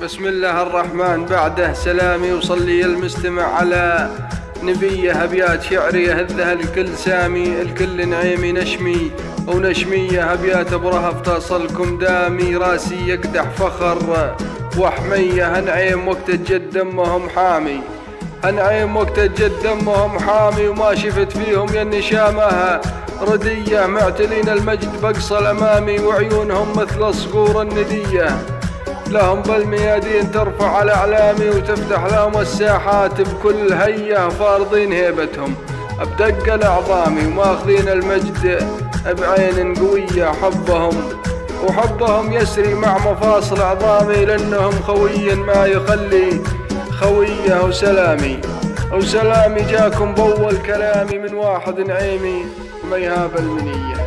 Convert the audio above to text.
بسم الله الرحمن بعده سلامي وصلي المستمع على نبيه. أبيات شعري هذها الكل سامي، الكل نعيمي نشمي ونشمية. أبيات برهف تصلكم دامي، راسي يقدح فخر وحمية. هنعيم وقت الجد دمهم حامي، هنعيم وقت الجد دمهم حامي، وما شفت فيهم يا النشامة ردية. معتلين المجد بقصى الأمامي، وعيونهم مثل صقور الندية. لهم بالميادين ترفع على أعلامي، وتفتح لهم الساحات بكل هية. فارضين هيبتهم بدق الأعظامي، وماخذين المجد بعين قوية. حبهم يسري مع مفاصل أعظامي، لأنهم خوي ما يخلي خويه. وسلامي جاكم بول كلامي من واحد نعيمي ما يهاب المنية.